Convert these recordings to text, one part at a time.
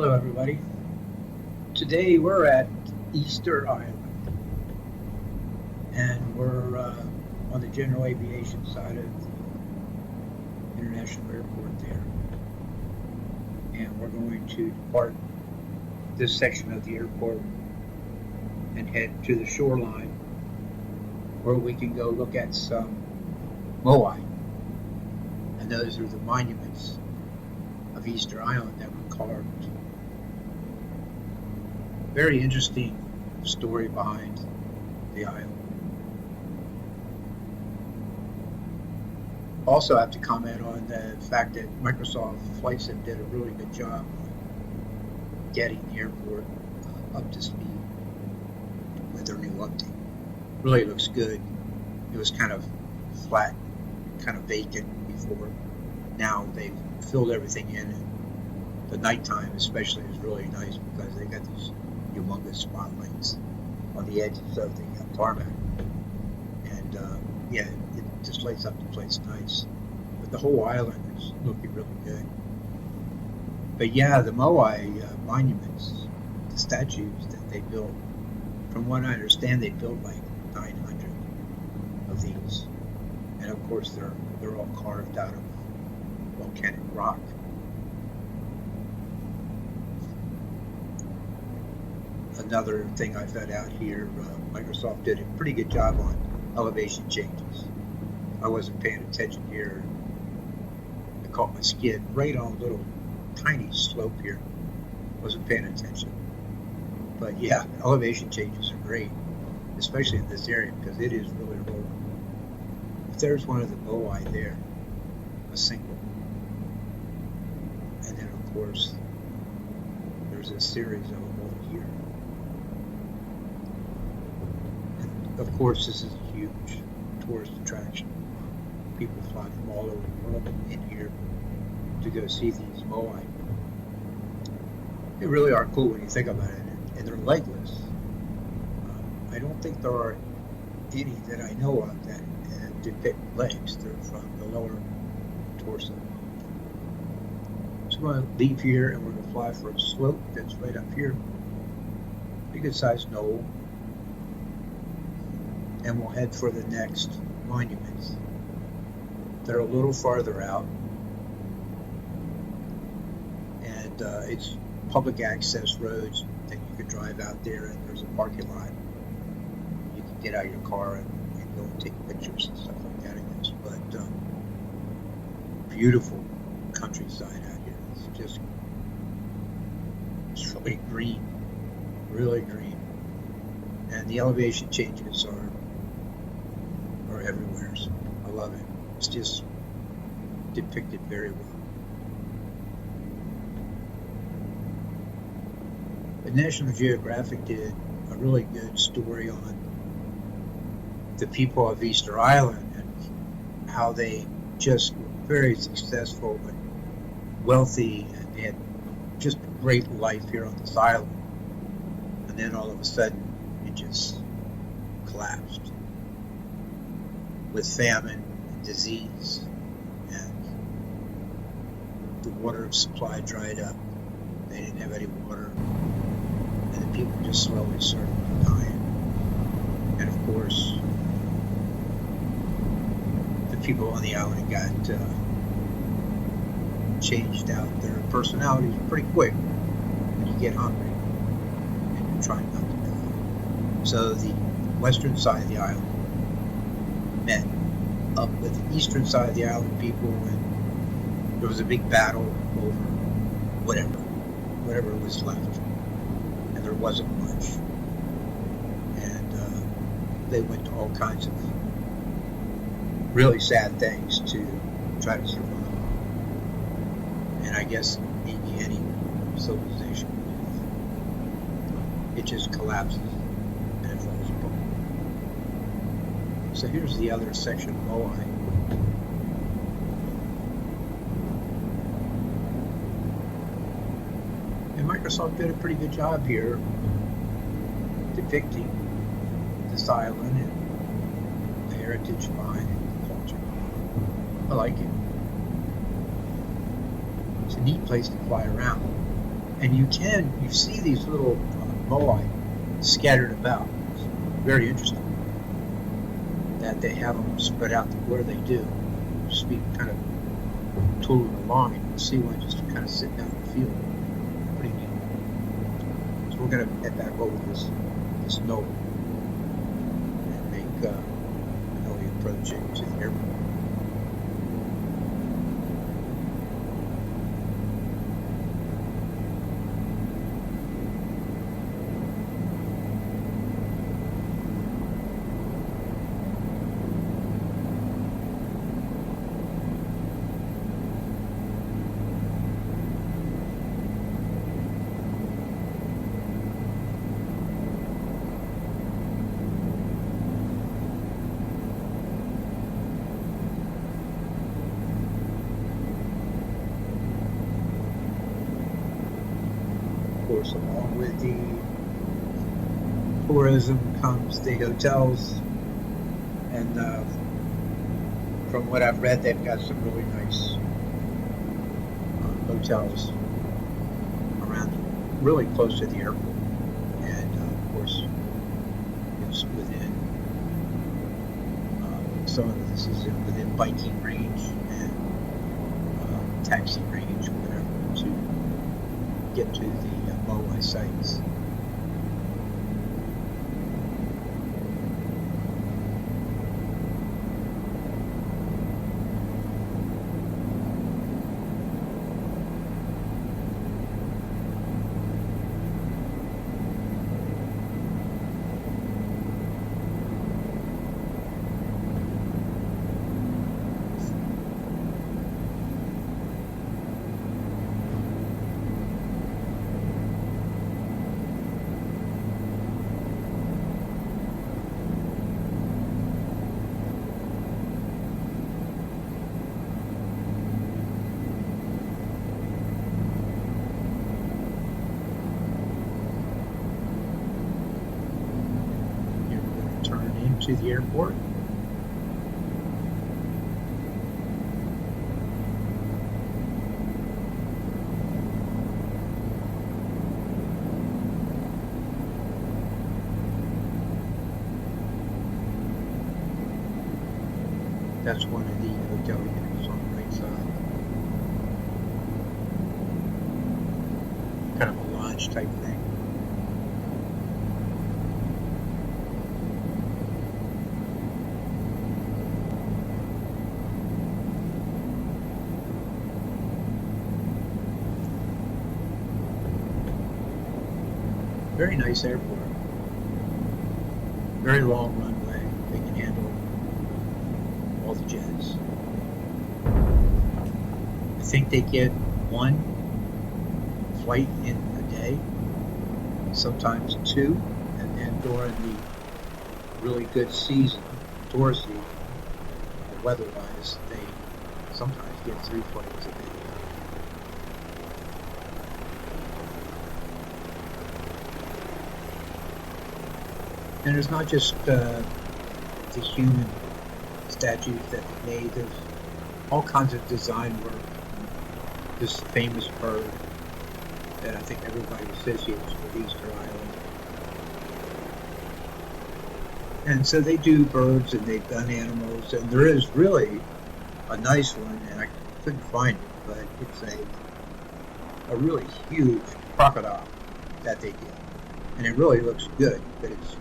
Hello, everybody. Today we're at Easter Island, and we're on the general aviation side of the international airport there. And we're going to depart this section of the airport and head to the shoreline where we can go look at some Moai. And those are the monuments of Easter Island that were carved. Very interesting story behind the island. Also, I have to comment on the fact that Microsoft Flight Sim did a really good job getting the airport up to speed with their new update. Really looks good. It was kind of flat, kind of vacant before. Now they've filled everything in, and the nighttime especially is really nice because they got these humongous spotlights on the edges of the tarmac, and yeah, it just lights up the place nice. But the whole island is looking really good. But yeah, the Moai monuments, the statues that they built, from what I understand, they built like 900 of these, and of course they're all carved out of volcanic rock. Another thing I found out here, Microsoft did a pretty good job on elevation changes. I wasn't paying attention here. I caught my skin right on a little tiny slope here. Wasn't paying attention. But yeah, elevation changes are great, especially in this area because it is really rolling. If there's one of the Moai there, a single. And then of course, there's a series of them over here. Of course, this is a huge tourist attraction. People fly from all over the world in here to go see these Moai. They really are cool when you think about it, and they're legless. I don't think there are any that I know of that depict legs. They're from the lower torso. So we're going to leave here and we're going to fly for a slope that's right up here. Pretty good sized knoll. And we'll head for the next monuments. They're a little farther out, and it's public access roads that you can drive out there, and there's a parking lot. You can get out of your car and go and take pictures and stuff like that, I guess. But beautiful countryside out here. It's really green, really green, and the elevation changes are everywhere, so I love it. It's just depicted very well. But National Geographic did a really good story on the people of Easter Island and how they just were very successful and wealthy, and they had just a great life here on this island. And then all of a sudden, it just collapsed with famine and disease, and the water supply dried up. They didn't have any water, and the people just slowly started dying. And of course, the people on the island got changed out their personalities pretty quick when you get hungry and you're trying not to die. So the western side of the island met up with the eastern side of the island people, and there was a big battle over whatever was left, and there wasn't much, and they went to all kinds of really sad things to try to survive. And I guess maybe any civilization, it just collapses and it falls apart. So here's the other section of Moai. And Microsoft did a pretty good job here depicting this island and the heritage behind it, the culture. I like it. It's a neat place to fly around. And you see these little moai scattered about. It's very interesting that they have them spread out where they do. Just be kind of tooling along, and you can see one just kind of sitting out in the field. Pretty neat. So we're going to head back over this knoll and make an early approach into the airport. Of course, along with the tourism comes the hotels, and from what I've read, they've got some really nice hotels around, really close to the airport, and of course, it's within some of this is within biking range and taxi range, whatever, to get to the Moai sites. To the airport. That's one of the hotel units on the right side. Kind of a lodge type thing. Very nice airport. Very long runway. They can handle all the jets. I think they get one flight in a day, sometimes two, and then during the really good season, tourist season, weather-wise, they sometimes get 3 flights a day. And it's not just the human statues that they made. There's all kinds of design work. This famous bird that I think everybody associates with Easter Island. And so they do birds and they've done animals. And there is really a nice one, and I couldn't find it, but it's a really huge crocodile that they did. And it really looks good, but it's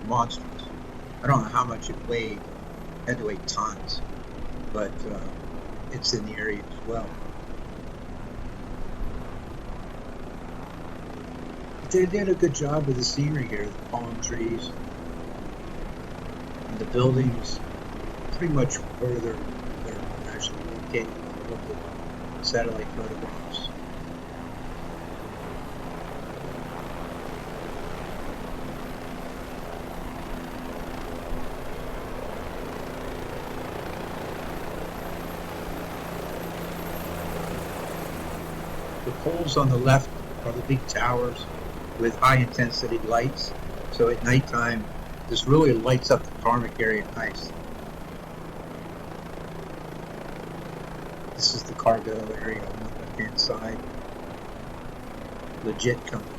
monstrous. I don't know how much it weighed. It had to weigh tons, but it's in the area as well. But they did a good job with the scenery here, the palm trees, and the buildings pretty much where they're actually located. Look at satellite photographs. The poles on the left are the big towers with high intensity lights. So at nighttime, this really lights up the tarmac area nice. This is the cargo area on the left-hand side. legit company.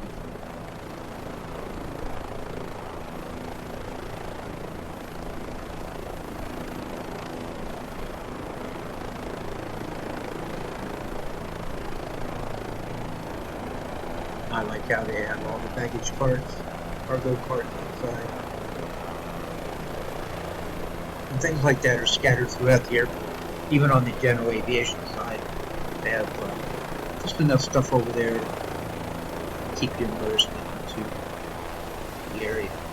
I like how they have all the baggage carts, cargo carts outside. And things like that are scattered throughout the airport. Even on the general aviation side, they have just enough stuff over there to keep you immersed into the area.